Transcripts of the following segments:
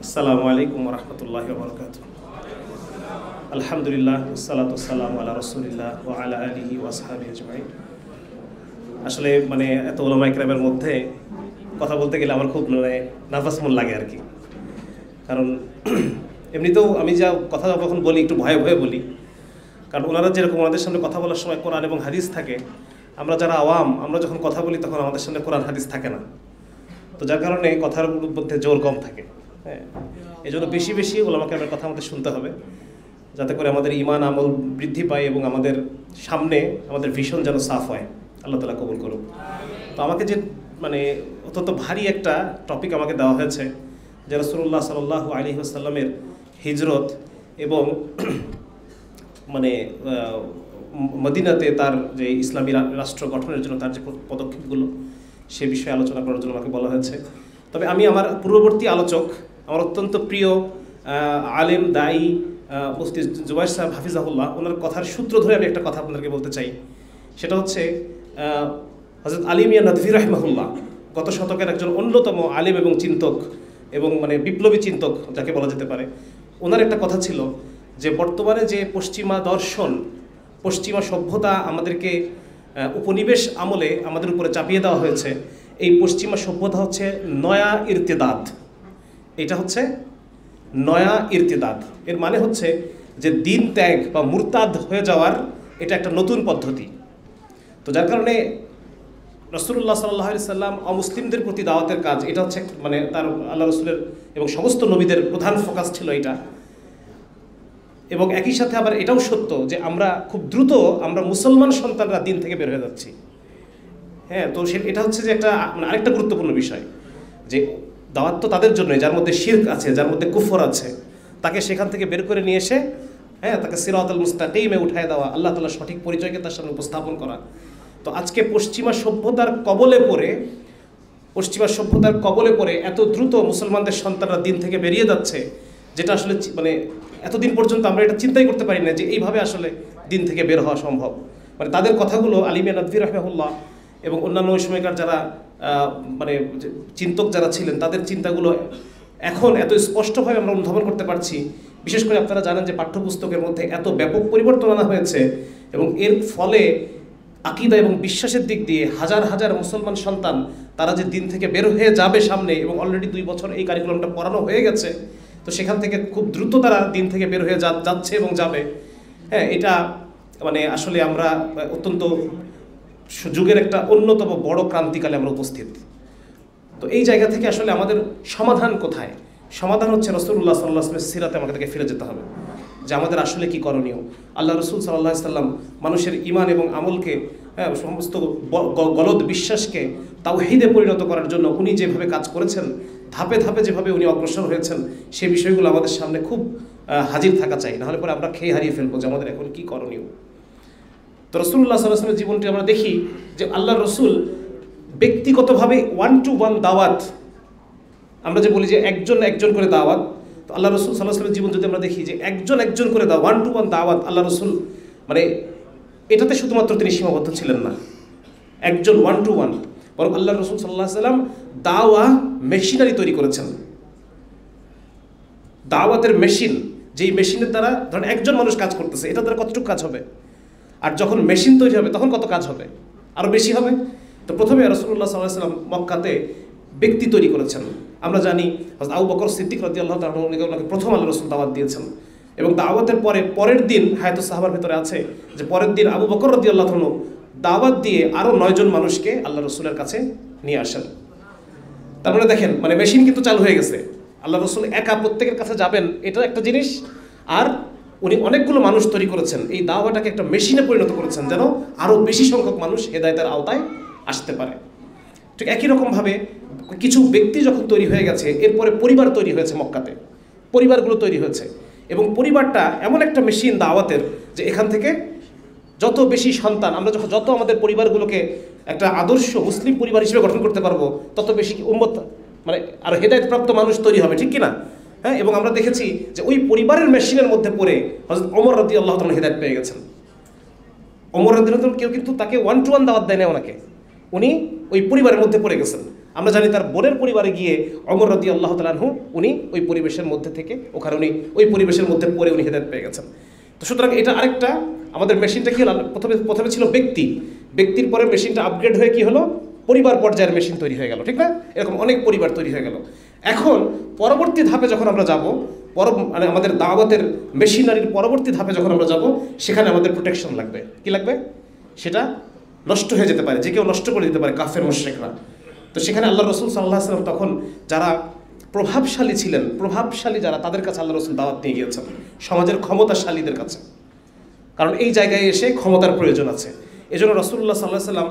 আসসালামু আলাইকুম ওয়া রাহমাতুল্লাহি ওয়া বারাকাতুহু। আলহামদুলিল্লাহ ওয়াসসালাতু ওয়াসসালামু আলা রাসূলিল্লাহ ওয়া আলা আলিহি ওয়া আসহাবিহি আজমাইন। আসলে এত উলামায়ে কেরামের মধ্যে কথা বলতে গেলে আমার খুব নার্ভাস মন লাগে আর কি। কারণ এমনিতেও আমি যা কথা যখন বলি একটু ভয়ে ভয়ে বলি, কারণ ওনারা যেরকম ওনাদের সামনে কথা বলার সময় কোরআন এবং হাদিস থাকে, আমরা যারা আওয়াম আমরা যখন কথা বলি তখন আমাদের সামনে কোরআন হাদিস থাকে না, তো যার কারণে কথার মধ্যে জোর কম থাকে। হ্যাঁ, এই জন্য বেশি বেশি ওলামায়ে কেরামের কথা আমাদের শুনতে হবে, যাতে করে আমাদের ঈমান আমল বৃদ্ধি পায় এবং আমাদের সামনে আমাদের ভিশন যেন সাফ হয়। আল্লাহ তাআলা কবুল করুন। তো আমাকে যে অত্যন্ত ভারী একটা টপিক আমাকে দেওয়া হয়েছে, যে রাসূলুল্লাহ সাল্লাল্লাহু আলাইহি ওয়াসাল্লামের হিজরত এবং মদিনাতে তার যে ইসলামী রাষ্ট্র গঠনের জন্য তার যে পদক্ষেপগুলো, সে বিষয়ে আলোচনা করার জন্য আমাকে বলা হয়েছে। তবে আমি আমার পূর্ববর্তী আলোচক, আমার অত্যন্ত প্রিয় আলেম দায়ী মুফতি জুবায়ের সাহেব হাফিজাহুল্লাহ, ওনার কথার সূত্র ধরে আমি একটা কথা আপনাদেরকে বলতে চাই। সেটা হচ্ছে হযরত আলী মিয়া নদভী রাহিমাহুল্লাহ, গত শতকের একজন অন্যতম আলেম এবং চিন্তক এবং বিপ্লবী চিন্তক যাকে বলা যেতে পারে। ওনার একটা কথা ছিল যে বর্তমানে যে পশ্চিমা দর্শন, পশ্চিমা সভ্যতা আমাদেরকে উপনিবেশ আমলে আমাদের উপরে চাপিয়ে দেওয়া হয়েছে, এই পশ্চিমা সভ্যতা হচ্ছে নয়া ইরতিদাদ। এটা হচ্ছে নয়া ইরতিদাদ। এর মানে হচ্ছে যে দিন ত্যাগ বা মুরতাদ হয়ে যাওয়ার এটা একটা নতুন পদ্ধতি। তো যার কারণে রাসূলুল্লাহ সাল্লাল্লাহু আলাইহি সাল্লাম অমুসলিমদের প্রতি দাওয়াতের কাজ, এটা হচ্ছে তার আল্লাহ রসুলের এবং সমস্ত নবীদের প্রধান ফোকাস ছিল এটা। এবং একই সাথে আবার এটাও সত্য যে আমরা খুব দ্রুত আমরা মুসলমান সন্তানরা দিন থেকে বের হয়ে যাচ্ছি। হ্যাঁ, তো এটা হচ্ছে যে একটা আরেকটা গুরুত্বপূর্ণ বিষয়, যে দাওয়াত তো তাদের জন্যই যার মধ্যে শিরক আছে, যার মধ্যে কুফর আছে, তাকে সেখান থেকে বের করে নিয়ে এসে তাকে সিরাতাল মুস্তাকিমে উঠায় দেওয়া, আল্লাহ তাআলার সঠিক পরিচয়কে তার সামনে উপস্থাপন করা। তো আজকে পশ্চিমা সভ্যতার কবলে পড়ে এত দ্রুত মুসলমানদের সন্তানরা দিন থেকে বেরিয়ে যাচ্ছে, যেটা আসলে এতদিন পর্যন্ত আমরা এটা চিন্তাই করতে পারি না যে এইভাবে আসলে দিন থেকে বের হওয়া সম্ভব। তাদের কথাগুলো আলী মিয়া নদভী রাহিমাহুল্লাহ এবং অন্যান্য ওই সময়কার যারা চিন্তক যারা ছিলেন, তাদের চিন্তাগুলো এখন এত স্পষ্টভাবে আমরা অনুধাবন করতে পারছি। বিশেষ করে আপনারা জানেন যে পাঠ্যপুস্তকের মধ্যে এত ব্যাপক পরিবর্তন আনা হয়েছে এবং এর ফলে আকীদা এবং বিশ্বাসের দিক দিয়ে হাজার হাজার মুসলমান সন্তান তারা যে দিন থেকে বের হয়ে যাবে সামনে, এবং অলরেডি 2 বছর এই কারিকুলামটা পড়ানো হয়ে গেছে, তো সেখান থেকে খুব দ্রুত তারা দিন থেকে বের হয়ে যাচ্ছে এবং যাবে। হ্যাঁ, এটা আসলে আমরা অত্যন্ত যুগের একটা অন্যতম বড় ক্রান্তিকালে আমরা উপস্থিত। তো এই জায়গা থেকে আসলে আমাদের সমাধান কোথায়? সমাধান হচ্ছে রাসূলুল্লাহ সাল্লাল্লাহু আলাইহি ওয়াসাল্লামের সিরাতে আমাদেরকে ফিরে যেতে হবে, যে আমাদের আসলে কি করণীয়। আল্লাহ রসুল সাল্লাল্লাহু আলাইহি ওয়াসাল্লাম মানুষের ঈমান এবং আমলকে, সমস্ত গলদ বিশ্বাসকে তাওহীদে পরিণত করার জন্য উনি যেভাবে কাজ করেছেন, ধাপে ধাপে যেভাবে উনি অগ্রসর হয়েছেন, সেই বিষয়গুলো আমাদের সামনে খুব হাজির থাকা চাই, নাহলে পরে আমরা খেয়ে হারিয়ে ফেলবো যে আমাদের এখন কি করণীয়। তো রাসূলুল্লাহ সাল্লাল্লাহু আলাইহি ওয়াসাল্লামের জীবনটি আমরা দেখি যে আল্লাহ রসুল ব্যক্তিগতভাবে 1-to-1 দাওয়াত, আমরা যে বলি যে একজন করে দাওয়াত, তো আল্লাহ রসুল সাল্লাল্লাহু আলাইহি ওয়াসাল্লামের জীবন যদি আমরা দেখি যে একজন করে 1-to-1 দাওয়াত, আল্লাহ রসুল এটাতে শুধুমাত্র তিনি সীমাবদ্ধ ছিলেন না, 1-to-1, বরং আল্লাহ রসুল সাল্লাল্লাহু আলাইহি ওয়াসাল্লাম দাওয়া মেশিনারি তৈরি করেছেন। দাওয়াতের মেশিন, যেই মেশিনের দ্বারা ধরেন একজন মানুষ কাজ করতেছে, এটা দ্বারা কতটুকু কাজ হবে, আর যখন মেশিন তৈরি হবে তখন কত কাজ হবে, আরও বেশি হবে। তো প্রথমে রাসূলুল্লাহ সাল্লাল্লাহু আলাইহি ওয়াসাল্লাম মক্কাতে ব্যক্তি তৈরি করেছেন। আমরা জানি হযরত আবু বকর সিদ্দিক রাদিয়াল্লাহু তাআলা ওনাকে প্রথম আল্লাহ রসুল দাওয়াত দিয়েছেন, এবং দাওয়াতের পরের দিন হায়াতুস সাহাবার ভিতরে আছে যে পরের দিন আবু বকর রাদিয়াল্লাহু তাআলা দাওয়াত দিয়ে আরও 9 জন মানুষকে আল্লাহ রসুলের কাছে নিয়ে আসেন। তার দেখেন মেশিন কিন্তু চালু হয়ে গেছে, আল্লাহ রসুল একা প্রত্যেকের কাছে যাবেন এটা একটা জিনিস, আর উনি অনেকগুলো মানুষ তৈরি করেছেন, এই দাওয়াটাকে একটা মেশিনে পরিণত করেছেন যেন আরও বেশি সংখ্যক মানুষ হেদায়েতের আওতায় আসতে পারে। ঠিক একই রকমভাবে কিছু ব্যক্তি যখন তৈরি হয়ে গেছে, এরপরে পরিবার তৈরি হয়েছে মক্কাতে, পরিবারগুলো তৈরি হয়েছে, এবং পরিবারটা এমন একটা মেশিন দাওয়াতের যে এখান থেকে যত বেশি সন্তান আমরা যত আমাদের পরিবারগুলোকে একটা আদর্শ মুসলিম পরিবার হিসেবে গঠন করতে পারবো, তত বেশি উম্মত আর হেদায়েতপ্রাপ্ত মানুষ তৈরি হবে, ঠিক কিনা? হ্যাঁ, এবং আমরা দেখেছি যে ওই পরিবারের মেশিনের মধ্যে পড়ে হযরত ওমর রাদিয়াল্লাহু তাআলা হেদায়েত পেয়ে গেছেন। ওমর রাদিয়াল্লাহু তাআলা কেউ কিন্তু তাকে 1-to-1 দাওয়াত দেয় না, উনি ওই পরিবারের মধ্যে পড়ে গেছেন। আমরা জানি তার বোনের পরিবারে গিয়ে ওমর রাদিয়াল্লাহু তাআলা আনহু উনি ওই পরিবেশের মধ্যে থেকে ওখানে উনি ওই পরিবেশের মধ্যে পড়ে উনি হেদায়েত পেয়ে গেছেন। তো সুতরাং এটা আরেকটা আমাদের মেশিনটা কি হলো, প্রথমে ছিল ব্যক্তির পরে মেশিনটা আপগ্রেড হয়ে কি হলো, পরিবার পর্যায়ের মেশিন তৈরি হয়ে গেল, ঠিক না? এরকম অনেক পরিবার তৈরি হয়ে গেল। এখন পরবর্তী ধাপে যখন আমরা যাব, মানে আমাদের দাওয়াতের মেশিনারির পরবর্তী ধাপে যখন আমরা যাব, সেখানে আমাদের প্রোটেকশন লাগবে। কি লাগবে? সেটা নষ্ট হয়ে যেতে পারে, যে কেউ নষ্ট করে দিতে পারে, কাফের মুশরিকরা। তো সেখানে আল্লাহ রসুল সাল্লাল্লাহু আলাইহি ওয়াসাল্লাম তখন যারা প্রভাবশালী ছিলেন, প্রভাবশালী যারা, তাদের কাছে আল্লাহ রসুল দাওয়াত নিয়ে গিয়েছেন, সমাজের ক্ষমতাশালীদের কাছে। কারণ এই জায়গায় এসে ক্ষমতার প্রয়োজন আছে। এই জন্য রাসূলুল্লাহ সাল্লাল্লাহু আলাইহি ওয়াসাল্লাম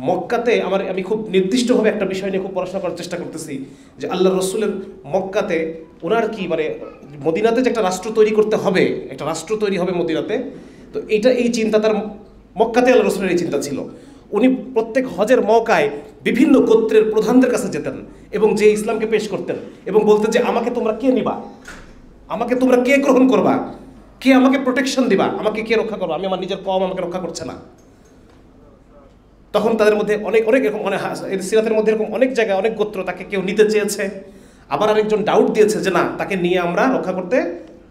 মক্কাতে, আমি খুব নির্দিষ্টভাবে একটা বিষয় নিয়ে খুব পড়াশোনা করার চেষ্টা করতেছি, যে আল্লাহ রসুলের মক্কাতে ওনার কি মানে মদিনাতে যে একটা রাষ্ট্র তৈরি করতে হবে, একটা রাষ্ট্র তৈরি হবে মদিনাতে, তো এই চিন্তা তার মক্কাতে আল্লাহ রসুলের এই চিন্তা ছিল। উনি প্রত্যেক হজের মওকায় বিভিন্ন গোত্রের প্রধানদের কাছে যেতেন এবং যে ইসলামকে পেশ করতেন এবং বলতেন যে আমাকে তোমরা কে নিবা, আমাকে তোমরা কে গ্রহণ করবা, কে আমাকে প্রোটেকশন দিবা, আমাকে কে রক্ষা করবা, আমি আমার নিজের কওম আমাকে রক্ষা করছে না। তখন তাদের মধ্যে অনেক এরকম সিরাতের মধ্যে এরকম অনেক জায়গায় অনেক গোত্র তাকে কেউ নিতে চেয়েছে, আবার আরেকজন ডাউট দিয়েছে যে না, তাকে নিয়ে আমরা রক্ষা করতে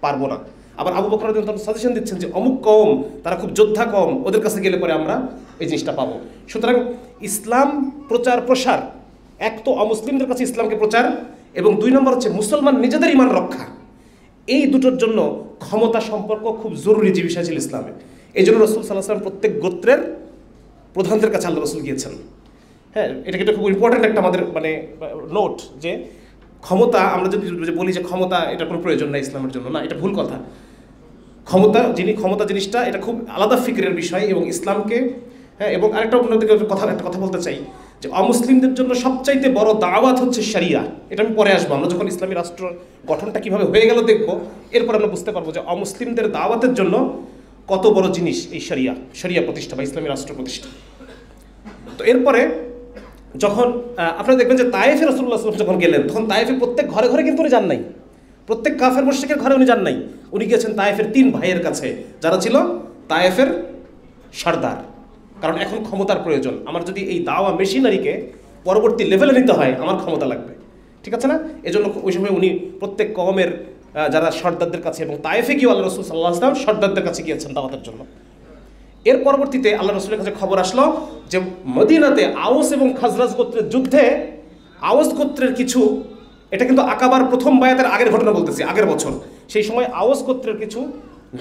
পারবো না। আবার আবু বকর রাদিয়াল্লাহু আনহু সাজেশন দিচ্ছেন যে অমুক কওম, তারা খুব যোদ্ধা কওম, ওদের কাছে গেলে পরে আমরা এই জিনিসটা পাবো। সুতরাং ইসলাম প্রচার প্রসার, এক তো অমুসলিমদের কাছে ইসলামকে প্রচার, এবং 2 নম্বর হচ্ছে মুসলমান নিজেদের ঈমান রক্ষা। এই দুটোর জন্য ক্ষমতা সম্পর্ক খুব জরুরি যে বিষয় ছিল ইসলামে। এই জন্য রাসূল সাল্লাল্লাহু আলাইহি ওয়াসাল্লাম প্রত্যেক গোত্রের প্রধানদের কাছে আল্লাহ রসুল গিয়েছেন। হ্যাঁ, এটা খুব ইম্পর্টেন্ট একটা আমাদের মানে নোট, যে ক্ষমতা, আমরা যদি বলি যে ক্ষমতা এটা কোনো প্রয়োজন না ইসলামের জন্য, না, এটা ভুল কথা। ক্ষমতা জিনিসটা এটা খুব আলাদা ফিকরের বিষয়, এবং ইসলামকে, হ্যাঁ, এবং আরেকটা অন্যদিকে একটা কথা বলতে চাই, যে অমুসলিমদের জন্য সবচাইতে বড় দাওয়াত হচ্ছে শরিয়া। এটা আমি পরে আসবো, আমরা যখন ইসলামী রাষ্ট্র গঠনটা কিভাবে হয়ে গেল দেখবো, এরপর আমরা বুঝতে পারবো যে অমুসলিমদের দাওয়াতের জন্য কত বড় জিনিস এই শরিয়া প্রতিষ্ঠা বা ইসলামী রাষ্ট্র প্রতিষ্ঠা। তো এরপরে যখন আপনারা দেখবেন যে তায়েফে রাসূলুল্লাহ সাল্লাল্লাহু আলাইহি ওয়াসাল্লাম যখন গেলেন, তখন তায়েফে প্রত্যেক ঘরে ঘরে কিন্তু উনি যান নাই, প্রত্যেক কাফের মুশরিকের ঘরে উনি যান নাই। উনি গিয়েছেন তায়েফের 3 ভাইয়ের কাছে, যারা ছিল তায়েফের সর্দার। কারণ এখন ক্ষমতার প্রয়োজন, আমার যদি এই দাওয়া মেশিনারিকে পরবর্তী লেভেলে নিতে হয়, আমার ক্ষমতা লাগবে, ঠিক আছে না? এজন্য ওই সময় উনি প্রত্যেক কওমের যারা সর্দারদের কাছে, এবং তায়েফে গিয়ে আল্লাহ রসুল সাল্লাল্লাহু আলাইহি ওয়াসাল্লাম সর্দারদের কাছে গিয়েছেন দাওয়াতের জন্য। এর পরবর্তীতে আল্লাহ রসুলের কাছে খবর আসলো যে মদিনাতে আওস এবং খাজরাজ গোত্রের যুদ্ধে আওস গোত্রের কিছু, এটা কিন্তু আকাবার প্রথম বায়াতের আগের ঘটনা বলতেছি, আগের বছর, সেই সময় আওস গোত্রের কিছু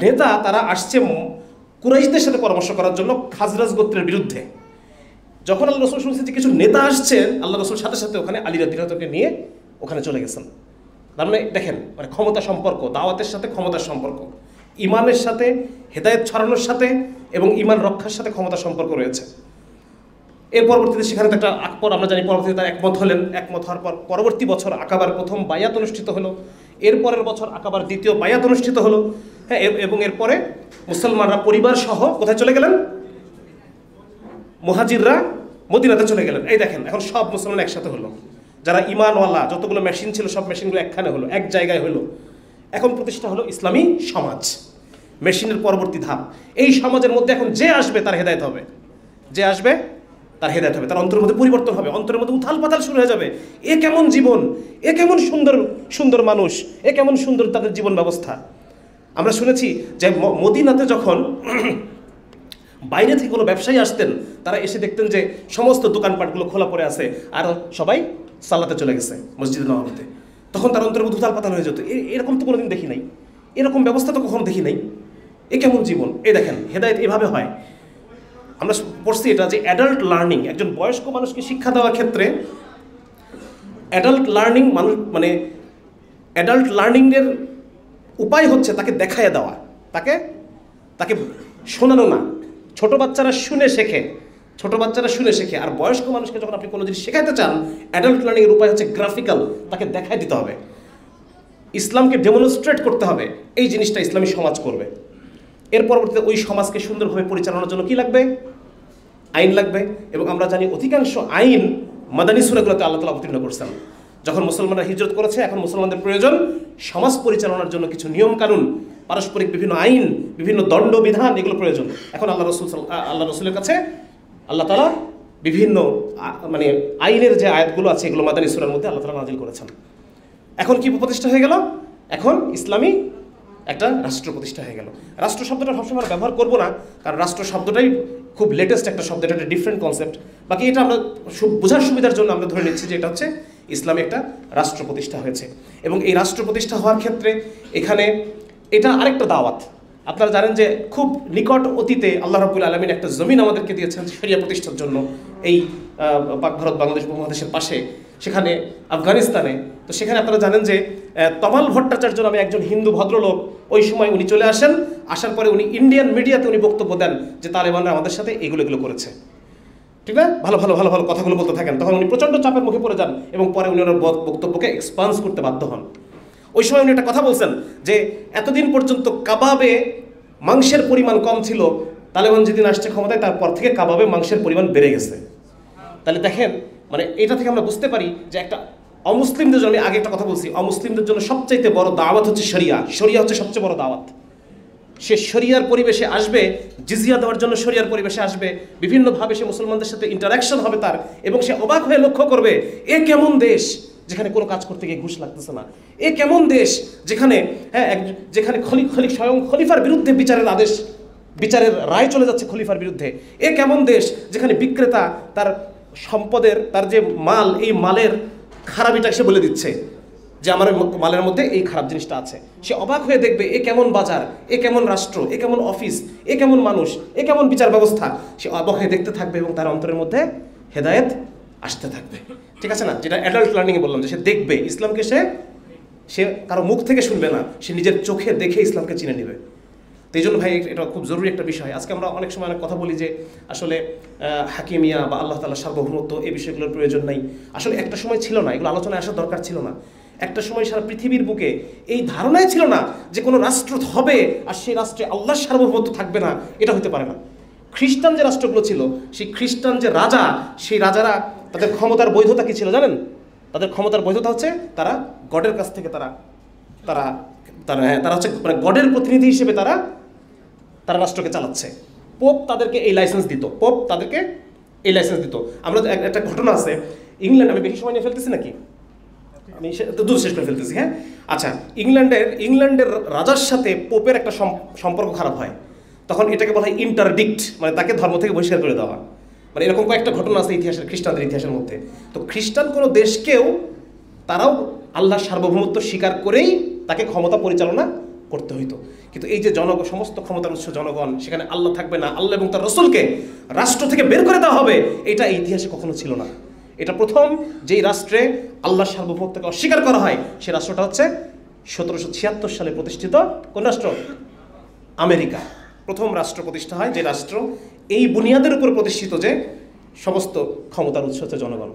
নেতা তারা আসছে কুরাইশদের সাথে পরামর্শ করার জন্য খাজরাজ গোত্রের বিরুদ্ধে। যখন আল্লাহ রসুল শুনছেন যে কিছু নেতা আসছেন, আল্লাহ রসুল সাথে সাথে ওখানে আলী রাদিয়াল্লাহু আনহুকে নিয়ে ওখানে চলে গেছেন। তার মানে দেখেন, মানে ক্ষমতা সম্পর্ক, দাওয়াতের সাথে ক্ষমতার সম্পর্ক, ইমানের সাথে, হেদায়েত ছড়ানোর সাথে এবং ইমান রক্ষার সাথে ক্ষমতা সম্পর্ক রয়েছে। এর পরবর্তীতে সেখানে একটা আকবর, আমরা জানি পরবর্তীতে তার একমত হলেন। একমত হওয়ার পর পরবর্তী বছর আকাবার প্রথম বায়াত অনুষ্ঠিত হলো, এরপরের বছর আকাবার দ্বিতীয় বায়াত অনুষ্ঠিত হলো। হ্যাঁ, এবং এরপরে মুসলমানরা পরিবার সহ কোথায় চলে গেলেন? মুহাজিররা মদিনাতে চলে গেলেন। এই দেখেন, এখন সব মুসলমান একসাথে হলো, যারা ইমানওয়ালা, যতগুলো মেশিন ছিল সব মেশিনগুলো একখানে হলো, এক জায়গায় হলো। এখন প্রতিষ্ঠা হলো ইসলামী সমাজ, মেশিনের পরবর্তী ধাপ। এই সমাজের মধ্যে এখন যে আসবে তার হেদায়েত হবে, যে আসবে তার হেদায়েত হবে, তার অন্তরের মধ্যে পরিবর্তন হবে, অন্তরের মধ্যে উথাল পাতাল শুরু হয়ে যাবে। এ কেমন জীবন, এ কেমন সুন্দর সুন্দর মানুষ, এ কেমন সুন্দর তাদের জীবন ব্যবস্থা। আমরা শুনেছি যে মদিনাতে যখন বাইরে থেকে কোনো ব্যবসায়ী আসতেন, তারা এসে দেখতেন যে সমস্ত দোকানপাটগুলো খোলা পড়ে আছে, আর সবাই সালাতে চলে গেছে মসজিদে নববীতে। তখন তার অন্তরের মধ্যে উথাল পাতাল হয়ে যেত, এরকম তো কোনোদিন দেখি নাই, এরকম ব্যবস্থা তো কখনো দেখি নাই, এ কেমন জীবন। এই দেখেন, হেদায়েত এভাবে হয়। আমরা পড়ছি এটা যে অ্যাডাল্ট লার্নিং, একজন বয়স্ক মানুষকে শিক্ষা দেওয়ার ক্ষেত্রে অ্যাডাল্ট লার্নিং মানে অ্যাডাল্ট লার্নিংয়ের উপায় হচ্ছে তাকে দেখাইয়া দেওয়া, তাকে শোনানো না। ছোট বাচ্চারা শুনে শেখে, আর বয়স্ক মানুষকে যখন আপনি কোনো জিনিস শেখাতে চান, অ্যাডাল্ট লার্নিংয়ের উপায় হচ্ছে গ্রাফিক্যাল, তাকে দেখাই দিতে হবে, ইসলামকে ডেমনস্ট্রেট করতে হবে। এই জিনিসটা ইসলামী সমাজ করবে। এর পরবর্তীতে ওই সমাজকে সুন্দরভাবে পরিচালনার জন্য কি লাগবে? আইন লাগবে। এবং আমরা জানি অধিকাংশ আইন মাদানী সূরাগুলোতে আল্লাহ তাআলা অবতীর্ণ করছেন। যখন মুসলমানরা হিজরত করেছে, এখন মুসলমানদের প্রয়োজন সমাজ পরিচালনার জন্য কিছু নিয়ম কানুন, পারস্পরিক বিভিন্ন আইন, বিভিন্ন দণ্ডবিধান, এগুলো প্রয়োজন। এখন আল্লাহ রসুলের কাছে আল্লাহ তাআলা বিভিন্ন মানে আইনের যে আয়াতগুলো আছে এগুলো মাদানী সূরার মধ্যে আল্লাহ তাআলা নাযিল করেছেন। এখন কি প্রতিষ্ঠা হয়ে গেল? এখন ইসলামী একটা রাষ্ট্র প্রতিষ্ঠা হয়ে গেল। রাষ্ট্র শব্দটা সবসময় আমরা ব্যবহার করবো না, কারণ রাষ্ট্র শব্দটাই খুব লেটেস্ট একটা শব্দ, এটা একটা ডিফারেন্ট কনসেপ্ট। বাকি এটা আমরা বোঝার সুবিধার জন্য আমরা ধরে নিচ্ছি যে এটা হচ্ছে ইসলামে একটা রাষ্ট্র প্রতিষ্ঠা হয়েছে। এবং এই রাষ্ট্র প্রতিষ্ঠা হওয়ার ক্ষেত্রে এখানে এটা আরেকটা দাওয়াত। আপনারা জানেন যে খুব নিকট অতীতে আল্লাহ রাব্বুল আলামিন একটা জমিন আমাদেরকে দিয়েছেন শরিয়া প্রতিষ্ঠার জন্য, এই পাক ভারত বাংলাদেশ উপমহাদেশের পাশে, সেখানে আফগানিস্তানে। তো সেখানে আপনারা জানেন যে তমাল ভট্টাচার্য নামে একজন হিন্দু ভদ্রলোক, ওই সময় উনি চলে আসেন, আসার পরে উনি ইন্ডিয়ান মিডিয়াতে উনি বক্তব্য দেন যে তালেবানরা আমাদের সাথে এগুলো করেছে, ঠিক না, ভালো ভালো ভালো ভালো কথাগুলো বলতে থাকেন। তখন উনি প্রচণ্ড চাপের মুখে পড়ে যান এবং পরে উনি ওনার বক্তব্যকে এক্সপান্স করতে বাধ্য হন। ওই সময় উনি একটা কথা বলছেন যে এতদিন পর্যন্ত কাবাবে মাংসের পরিমাণ কম ছিল, তালেবান যেদিন আসছে ক্ষমতায় তারপর থেকে কাবাবে মাংসের পরিমাণ বেড়ে গেছে। তাহলে দেখেন, মানে এটা থেকে আমরা বুঝতে পারি যে একটা অমুসলিমদের জন্য, আমি আগে একটা কথা বলছি, অমুসলিমদের জন্য সবচাইতে বড় দাওয়াত হচ্ছে শরিয়া। শরিয়া হচ্ছে সবচেয়ে বড় দাওয়াত। সে শরিয়ার পরিবেশে আসবে, জিজিয়া দেওয়ার জন্য শরিয়ার পরিবেশে আসবে, বিভিন্নভাবে সে মুসলমানদের সাথে ইন্টারাকশন হবে তার, এবং সে অবাক হয়ে লক্ষ্য করবে এ কেমন দেশ যেখানে কোনো কাজ করতে গিয়ে ঘুষ লাগতেছে না, এ কেমন দেশ যেখানে যেখানে স্বয়ং খলিফার বিরুদ্ধে বিচারের রায় চলে যাচ্ছে খলিফার বিরুদ্ধে, এ কেমন দেশ যেখানে বিক্রেতা তার সম্পদের, তার যে মাল, এই মালের খারাপিটা সে বলে দিচ্ছে যে আমার মালের মধ্যে এই খারাপ জিনিসটা আছে। সে অবাক হয়ে দেখবে এ কেমন বাজার, এ কেমন রাষ্ট্র, এ কেমন অফিস, এ কেমন মানুষ, এ কেমন বিচার ব্যবস্থা। সে অবাক হয়ে দেখতে থাকবে এবং তার অন্তরের মধ্যে হেদায়েত আসতে থাকবে, ঠিক আছে না? যেটা অ্যাডাল্ট লার্নিংয়ে বললাম, যে সে দেখবে ইসলামকে, সে কারো মুখ থেকে শুনবে না, সে নিজের চোখে দেখে ইসলামকে চিনে নেবে। তো এই জন্য ভাই এটা খুব জরুরি একটা বিষয়। আজকে আমরা অনেক সময় অনেক কথা বলি যে আসলে হাকিমিয়া বা আল্লাহ তাআলার সার্বভৌমত্ব, এই বিষয়গুলোর প্রয়োজন নাই। আসলে একটা সময় ছিল না, এগুলো আলোচনায় আসার দরকার ছিল না। একটা সময় সারা পৃথিবীর বুকে এই ধারণাই ছিল না যে কোনো রাষ্ট্র হবে আর সেই রাষ্ট্রে আল্লাহর সার্বভৌমত্ব থাকবে না, এটা হতে পারে না। খ্রিস্টান যে রাষ্ট্রগুলো ছিল, সেই খ্রিস্টান যে রাজা, সেই রাজারা তাদের ক্ষমতার বৈধতা কি ছিল জানেন? তাদের ক্ষমতার বৈধতা হচ্ছে তারা গডের কাছ থেকে তারা তারা তারা তারা হচ্ছে মানে গডের প্রতিনিধি হিসেবে তারা রাষ্ট্রকে চালাচ্ছে। পোপ তাদেরকে এই লাইসেন্স দিত, আমরা একটা ঘটনা আছে ইংল্যান্ড, আমি বেশি সময় নিয়ে ফেলতেছি নাকি? আমি দুধ শেষ করে ফেলতেছি, হ্যাঁ। আচ্ছা, ইংল্যান্ডের রাজার সাথে পোপের একটা সম্পর্ক খারাপ হয়, তখন এটাকে বলা হয় ইন্টারডিক্ট, মানে তাকে ধর্ম থেকে বহিষ্কার করে দেওয়া। মানে এরকম কয়েকটা ঘটনা আছে ইতিহাসের, খ্রিস্টানদের ইতিহাসের মধ্যে। তো খ্রিস্টান কোনো দেশকেও তারাও আল্লাহর সার্বভৌমত্ব স্বীকার করেই তাকে ক্ষমতা পরিচালনা করতে হইতো। কিন্তু এই যে সমস্ত ক্ষমতার উৎস জনগণ, সেখানে আল্লাহ থাকবে না, আল্লাহ এবং তার রসুলকে রাষ্ট্র থেকে বের করে দেওয়া হবে, এটা ইতিহাসে কখনো ছিল না। এটা প্রথম যেই রাষ্ট্রে আল্লাহর সার্বভৌমত্বকে অস্বীকার করা হয়, সেই রাষ্ট্রটা হচ্ছে 1776 সালে প্রতিষ্ঠিত কোন রাষ্ট্র? আমেরিকা। প্রথম রাষ্ট্র প্রতিষ্ঠা হয় যে রাষ্ট্র এই বুনিয়াদের উপর প্রতিষ্ঠিত যে সমস্ত ক্ষমতার উৎস হচ্ছে জনগণ,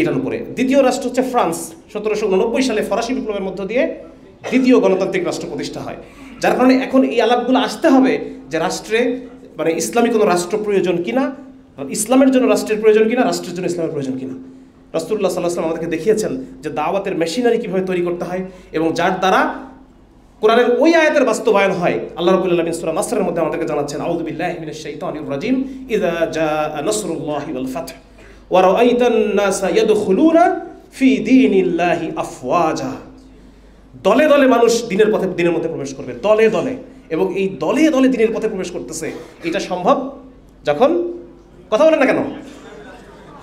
এটার উপরে। দ্বিতীয় রাষ্ট্র হচ্ছে ফ্রান্স। 1789 সালে ফরাসি বিপ্লবের মধ্য দিয়ে দ্বিতীয় গণতান্ত্রিক রাষ্ট্র প্রতিষ্ঠা হয়। যার কারণে এখন এই আলাপগুলো আসতে হবে যে রাষ্ট্রে মানে ইসলামী কোনো রাষ্ট্র প্রয়োজন কিনা, ইসলামের জন্য রাষ্ট্রের প্রয়োজন কিনা, রাষ্ট্রের জন্য ইসলামের প্রয়োজন কিনা। রাসূলুল্লাহ সাল্লাল্লাহু আলাইহি ওয়াসাল্লাম আমাদেরকে দেখিয়েছেন যে দাওয়াতের মেশিনারি কীভাবে তৈরি করতে হয় এবং যার দ্বারা কোরআনের ওই আয়াতের বাস্তবায়ন হয়। আল্লাহ রাব্বুল আলামিন সূরা নাসরের মধ্যে আমাদেরকে জানাচ্ছেন, আউযু বিল্লাহি মিনাশ শাইতানির রাজিম, ইযা জাআ নাসরুল্লাহি ওয়াল ফাথ ওয়া রাআইতান নাসা ইয়াদখুলুনা ফি দীনিল্লাহি আফওয়াজা। দলে দলে মানুষ দিনের মধ্যে প্রবেশ করবে, দলে দলে, এবং এই দলে দলে দিনের পথে প্রবেশ করতেছে। এটা সম্ভব যখন, কথা বলেন না কেন,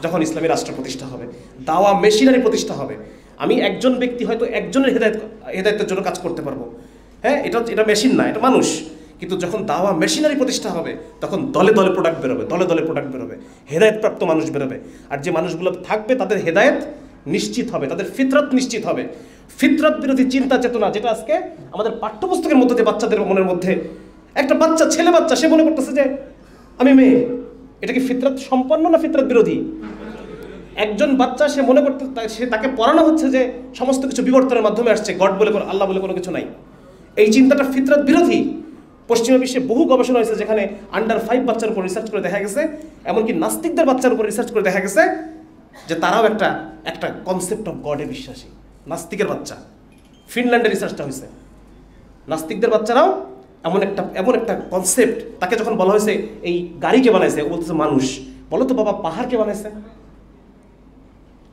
যখন ইসলামী রাষ্ট্র প্রতিষ্ঠা হবে, দাওয়া মেশিনারি প্রতিষ্ঠা হবে। আমি একজন ব্যক্তি হয়তো একজনের হেদায়েতের জন্য কাজ করতে পারবো, হ্যাঁ, এটা মেশিন না, এটা মানুষ। কিন্তু যখন দাওয়া মেশিনারি প্রতিষ্ঠা হবে, তখন দলে দলে প্রোডাক্ট বেরোবে, হেদায়েতপ্রাপ্ত মানুষ বেরোবে। আর যে মানুষগুলো থাকবে তাদের হেদায়েত নিশ্চিত হবে, তাদের ফিতরত নিশ্চিত হবে। ফিতরত বিরোধী চিন্তা চেতনা, যেটা আজকে আমাদের পাঠ্যপুস্তকের মধ্যে দিয়ে বাচ্চাদের মনের মধ্যে, একটা বাচ্চা, ছেলে বাচ্চা, সে মনে করতেছে যে আমি মেয়ে, এটা কি ফিতরত সম্পন্ন না ফিতরত বিরোধী? একজন বাচ্চা সে মনে করতে, তাকে পড়ানো হচ্ছে যে সমস্ত কিছু বিবর্তনের মাধ্যমে আসছে, গড বলে আল্লাহ বলে কোনো কিছু নাই। এই চিন্তাটা ফিতরত বিরোধী। পশ্চিমা বিশ্বে বহু গবেষণা হয়েছে যেখানে আন্ডার 5 বাচ্চার উপর রিসার্চ করে দেখা গেছে, এমনকি নাস্তিকদের বাচ্চার উপর রিসার্চ করে দেখা গেছে যে তারাও একটা কনসেপ্ট অফ গডে বিশ্বাসী। নাস্তিকের বাচ্চা, ফিনল্যান্ডে রিসার্চটা হয়েছে, নাস্তিকদের বাচ্চারাও এমন একটা কনসেপ্ট, তাকে যখন বলা হয়েছে এই গাড়িকে বানাইছে, ও বলতেছে মানুষ, বলো তো বাবা পাহাড় কে বানাইছে?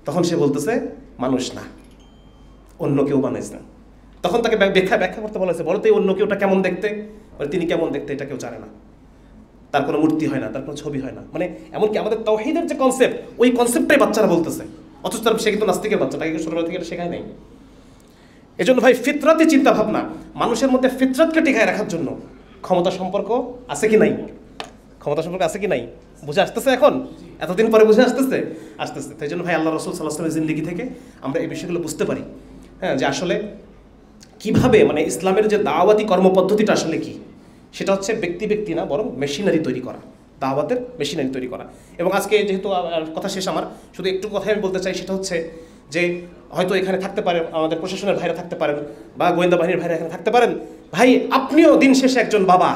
তখন সে বলতেছে মানুষ না, অন্য কেউ বানাইছে। তখন তাকে ব্যাখ্যা করতে বলা হয়েছে, বলো তো এই অন্য কেউটা কেমন দেখতে? তিনি কেমন দেখতে এটা কেউ জানে না, তার কোনো মূর্তি হয় না, তার কোনো ছবি হয় না। মানে এমনকি আমাদের তাওহীদের যে কনসেপ্ট, ওই কনসেপ্টটাই বাচ্চারা বলতেছে, অথচ তার সে কিন্তু নাস্তিকের বাচ্চা, তাকে ছোটবেলা থেকে শেখায় নাই। এজন্য ভাই ফিতরাতি চিন্তা ভাবনা, মানুষের মধ্যে ফিতরাতকে টিকায় রাখার জন্য ক্ষমতা সম্পর্ক আছে কি নাই? ক্ষমতা সম্পর্ক আছে কি নাই? বুঝে আসতেছে এখন? এতদিন পরে বুঝে আসতেছে? আসতেছে। তাই জন্য ভাই আল্লাহ রাসূল সাল্লাল্লাহু আলাইহি ওয়াসাল্লামের জিন্দেগি থেকে আমরা এই বিষয়গুলো বুঝতে পারি, হ্যাঁ, যে আসলে কিভাবে মানে ইসলামের যে দাওয়াতি কর্মপদ্ধতিটা আসলে কি, সেটা হচ্ছে ব্যক্তি না, বরং মেশিনারি তৈরি করা, দাওয়াতের মেশিনারি তৈরি করা। এবং আজকে যেহেতু কথা শেষ আমার, শুধু একটু কথাই আমি বলতে চাই, সেটা হচ্ছে যে হয়তো এখানে থাকতে পারে আমাদের প্রশাসনের ভাইরা থাকতে পারেন, বা গোয়েন্দা বাহিনীর ভাইরা এখানে থাকতে পারেন। ভাই আপনিও দিন শেষে একজন বাবা।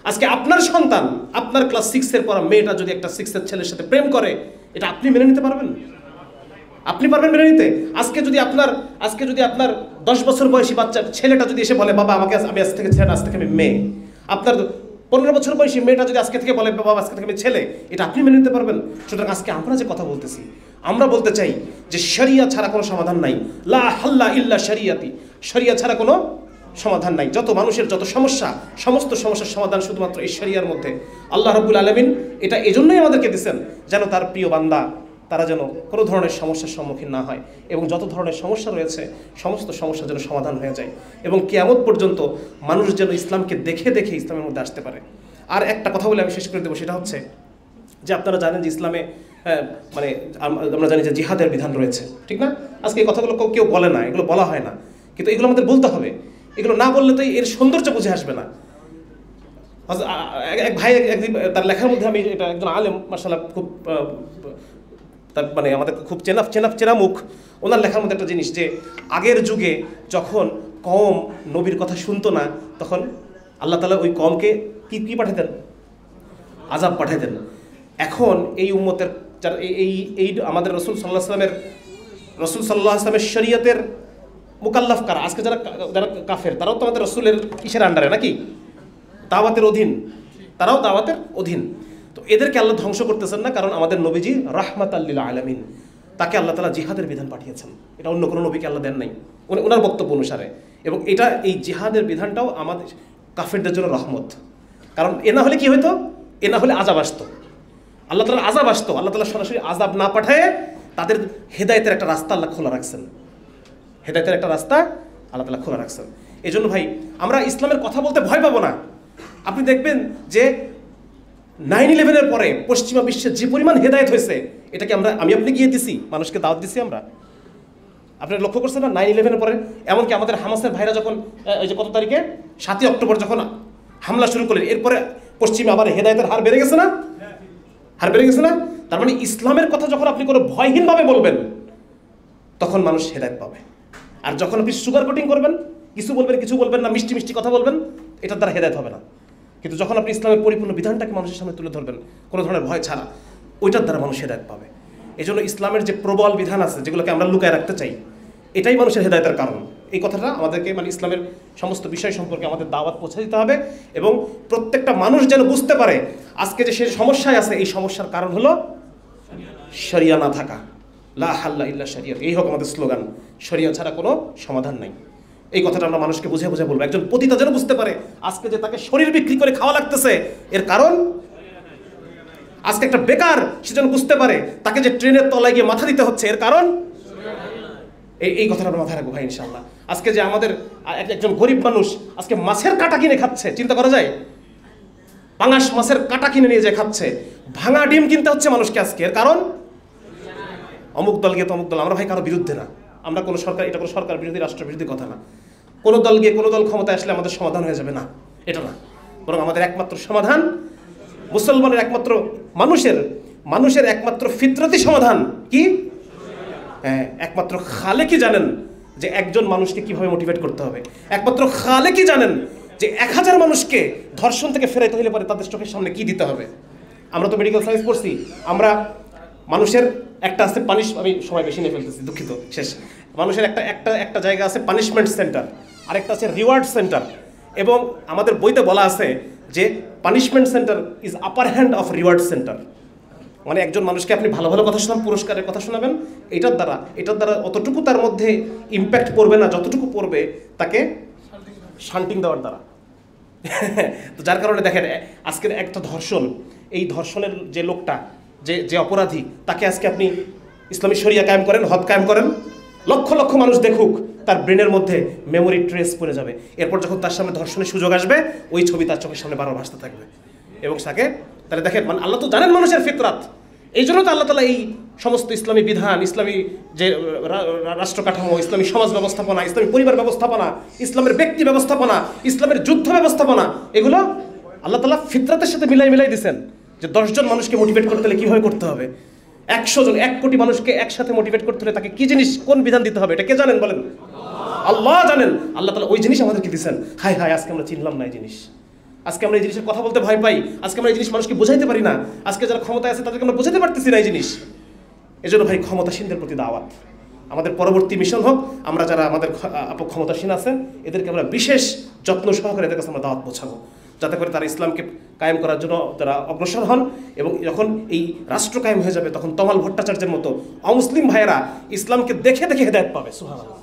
আজকে আপনার সন্তান, আপনার ক্লাস 6-এর পড়া মেয়েটা যদি একটা 6-এর ছেলের সাথে প্রেম করে, এটা আপনি মেনে নিতে পারবেন? আপনি পারবেন মেনে নিতে? আজকে যদি আপনার 10 বছর বয়সী বাচ্চা ছেলেটা যদি এসে বলে বাবা আমি আজ থেকে ছেলে, আজ থেকে আমি মেয়ে, আপনার 15 বছর বয়সী মেয়েটা যদি আজকে থেকে বলে বাবা আজকে থেকে আমি ছেলে, এটা আপনি মেনে নিতে পারবেন? সুতরাং আজকে আমরা যে কথা বলতেছি, আমরা বলতে চাই যে শরিয়া ছাড়া কোনো সমাধান নাই। লা হাল্লা ইল্লা শরিয়াতি, শরিয়া ছাড়া কোনো সমাধান নাই। যত মানুষের যত সমস্যা, সমস্ত সমস্যার সমাধান শুধুমাত্র এই শরিয়ার মধ্যে। আল্লাহ রাব্বুল আলামিন এটা এজন্যই আমাদেরকে দিয়েছেন, যেন তার প্রিয় বান্দা তারা যেন কোনো ধরনের সমস্যার সম্মুখীন না হয়, এবং যত ধরনের সমস্যা রয়েছে সমস্ত সমস্যা যেন সমাধান হয়ে যায়, এবং কিয়ামত পর্যন্ত মানুষ যেন ইসলামকে দেখে দেখে ইসলামের মধ্যে আসতে পারে। আর একটা কথা বলে আমি শেষ করে দেবো, সেটা হচ্ছে যে আপনারা জানেন যে ইসলামে মানে আমরা জানি যে জিহাদের বিধান রয়েছে, ঠিক না? আজকে এই কথাগুলো কেউ বলে না, এগুলো বলা হয় না, কিন্তু এগুলো আমাদের বলতে হবে। এগুলো না বললে তো এর সৌন্দর্য বুঝে আসবে না। এক ভাই একদিন তার লেখার মধ্যে, আমি এটা একজন আলেম মাশাআল্লাহ, খুব তার মানে আমাদের খুব চেনা মুখ, ওনার লেখার মধ্যে একটা জিনিস, যে আগের যুগে যখন কওম নবীর কথা শুনতো না, তখন আল্লাহ তাআলা ওই কওমকে কি পাঠাতেন? আযাব পাঠাতেন। এখন এই উম্মতের যারা এই আমাদের রাসূল সাল্লাল্লাহু আলাইহি ওয়াসাল্লামের শরীয়তের মুকাল্লাফ কারা? আজকে যারা কাফের, তারাও তো আমাদের রাসূলের কিসের আন্ডারে নাকি? দাওয়াতের অধীন, তারাও দাওয়াতের অধীন। তো এদেরকে আল্লাহ ধ্বংস করতেছেন না, কারণ আমাদের নবীজি রাহমাতাল লিল আলামিন, তাকে আল্লাহ তাআলা জিহাদের বিধান পাঠিয়েছেন। এটা অন্য কোনো নবীকে আল্লাহ দেন নাই ওনার বক্তব্য অনুসারে। এবং এই জিহাদের বিধানটাও আমাদের কাফেরদের জন্য রহমত। কারণ এ না হলে কি হইতো? এ না হলে আযাব আসতো, আল্লাহ তাআলার আযাব আসতো। আল্লাহ তাআলা সরাসরি আযাব না পাঠায় তাদের হেদায়েতের একটা রাস্তা আল্লাহ খোলা রাখছেন, হেদায়েতের একটা রাস্তা আল্লাহ তাআলা খোলা রাখছেন। এই জন্য ভাই আমরা ইসলামের কথা বলতে ভয় পাবো না। আপনি দেখবেন যে 9/11-এর পরে পশ্চিমা বিশ্বের যে পরিমাণ হেদায়েত হয়েছে, এটাকে আমি আপনি গিয়ে দিছি, মানুষকে দাওয়াত দিছি আমরা। আপনারা লক্ষ্য করছেন না 9/11-এর পরে? এমনকি আমাদের হামাসের ভাইরা যখন ওই যে কত তারিখে 7ই অক্টোবর যখন হামলা শুরু করলেন, এরপরে পশ্চিমে আবার হেদায়েতের হার বেড়ে গেছে না? হার বেড়ে গেছে না? তার মানে ইসলামের কথা যখন আপনি কোনো ভয়হীনভাবে বলবেন, তখন মানুষ হেদায়েত পাবে। আর যখন আপনি সুগার কোটিং করবেন, কিছু বলবেন না, মিষ্টি কথা বলবেন, এটার দ্বারা হেদায়েত হবে না। কিন্তু যখন আপনি ইসলামের পরিপূর্ণ বিধানটাকে মানুষের সামনে তুলে ধরবেন কোনো ধরনের ভয় ছাড়া, ওইটার দ্বারা মানুষ হেদায়েত পাবে। এই জন্য ইসলামের যে প্রবল বিধান আছে, যেগুলোকে আমরা লুকায় রাখতে চাই, এটাই মানুষের হেদায়েতের কারণ। এই কথাটা আমাদেরকে মানে ইসলামের সমস্ত বিষয় সম্পর্কে আমাদের দাওয়াত পৌঁছে দিতে হবে, এবং প্রত্যেকটা মানুষ যেন বুঝতে পারে আজকে যে সে সমস্যায় আছে, এই সমস্যার কারণ হলো শরিয়া না থাকা। লা হাল্লা ইল্লা শরিয়াত, এই হোক আমাদের স্লোগান, শরিয়া ছাড়া কোনো সমাধান নাই। এই কথাটা আমরা মানুষকে বুঝে বলবো। একজন পতিতা যেন বুঝতে পারে আজকে যে তাকে শরীর বিক্রি করে খাওয়া লাগতেছে, এর কারণ আজকে একটা বেকার, সে যেন বুঝতে পারে তাকে যে ট্রেনের তলায় গিয়ে মাথা দিতে হচ্ছে, এর কারণ এই কথাটা আমরা মাথায় রাখবো ভাই ইনশাআল্লাহ। আজকে যে আমাদের একজন গরিব মানুষ আজকে মাছের কাঁটা কিনে খাচ্ছে, চিন্তা করা যায়? পাঙাশ মাছের কাঁটা কিনে নিয়ে যে খাচ্ছে, ভাঙা ডিম কিনতে হচ্ছে মানুষকে আজকে, এর কারণ অমুক দল গিয়ে তমুক দল। আমরা ভাই কারো বিরুদ্ধে না, আমরা কোনো সরকার, এটা কোনো সরকার বিরোধী, রাষ্ট্র বিরোধী কথা না। কোনো দল গিয়ে কোনো দল ক্ষমতায় আসলে আমাদের সমাধান হয়ে যাবে না, এটা না। বরং আমাদের একমাত্র সমাধান, মুসলমানের একমাত্র মানুষের একমাত্র ফিতরতি সমাধান কি? হ্যাঁ, একমাত্র খালেকই জানেন যে একজন মানুষকে কিভাবে মোটিভেট করতে হবে। একমাত্র খালেকই জানেন যে 1000 মানুষকে ধর্ষণ থেকে ফেরাইতে হলে পরে তাদের চোখের সামনে কি দিতে হবে। আমরা তো মেডিকেল সায়েন্স পড়ছি, আমরা মানুষের একটা আছে আমি সময় বেশি নিয়ে ফেলতেছি, দুঃখিত, শেষ। মানুষের একটা জায়গা আছে পানিশমেন্ট সেন্টার, আরেকটা আছে রিওয়ার্ড সেন্টার। এবং আমাদের বইতে বলা আছে যে punishment centre is upper hand of reward centre. মানে একজন মানুষকে আপনি ভালো ভালো কথা শোনান, পুরস্কারের কথা শোনাবেন, এটার দ্বারা অতটুকু তার মধ্যে ইম্প্যাক্ট পড়বে না যতটুকু পড়বে তাকে শান্টিং দেওয়ার দ্বারা। তো যার কারণে দেখেন আজকের একটা ধর্ষণ, এই ধর্ষণের যে লোকটা, যে অপরাধী, তাকে আজকে আপনি ইসলামী শরিয়া কায়েম করেন, হদ কায়েম করেন, লক্ষ লক্ষ মানুষ দেখুক, তার ব্রেনের মধ্যে মেমোরি ট্রেস পড়ে যাবে। এরপর যখন তার সামনে ধর্ষণের সুযোগ আসবে, ওই ছবি তার চোখের সামনে বারবার ভাসতে থাকবে। এবং তাকে তাহলে দেখেন, মানে আল্লাহ তো জানেন মানুষের ফিতরাত, এই জন্য তো আল্লাহ তাআলা এই সমস্ত ইসলামী বিধান, ইসলামী যে রাষ্ট্র কাঠামো, ইসলামী সমাজ ব্যবস্থাপনা, ইসলামী পরিবার ব্যবস্থাপনা, ইসলামের ব্যক্তি ব্যবস্থাপনা, ইসলামের যুদ্ধ ব্যবস্থাপনা, এগুলো আল্লাহ তাআলা ফিতরাতের সাথে মিলাই দিয়েছেন যে 10 জন মানুষকে মোটিভেট করতে হলে কীভাবে করতে হবে, 100 জন 1 কোটি মানুষকে একসাথে মোটিভেট করতে হলে তাকে কি জিনিস, কোন বিধান দিতে হবে, এটা কে জানেন বলেন? আল্লাহ জানেন। আল্লাহ তাআলা ওই জিনিস আমাদেরকে দিয়েছেন। হায় হায়, আজকে আমরা চিনলাম না এই জিনিস, আজকে আমরা এই জিনিসের কথা বলতে ভয় পাই, আজকে আমরা এই জিনিস মানুষকে বোঝাইতে পারি না, আজকে যারা ক্ষমতায় আছে তাদেরকে আমরা বোঝাতে পারতেছি না এই জিনিস। এজন্য ভাই, ক্ষমতাসীনদের প্রতি দাওয়াত, আমাদের পরবর্তী মিশন হোক, আমরা যারা আমাদের ক্ষমতাসীন আছেন এদেরকে আমরা বিশেষ যত্ন সহকারে এদের কাছে আমরা দাওয়াত পৌঁছাবো, যাতে করে তারা ইসলামকে কায়েম করার জন্য তারা অগ্রসর হন। এবং যখন এই রাষ্ট্র কায়েম হয়ে যাবে, তখন তমাল ভট্টাচার্যের মতো অমুসলিম ভাইয়েরা ইসলামকে দেখে দেখে হেদায়েত পাবে। সুবহানাল্লাহ।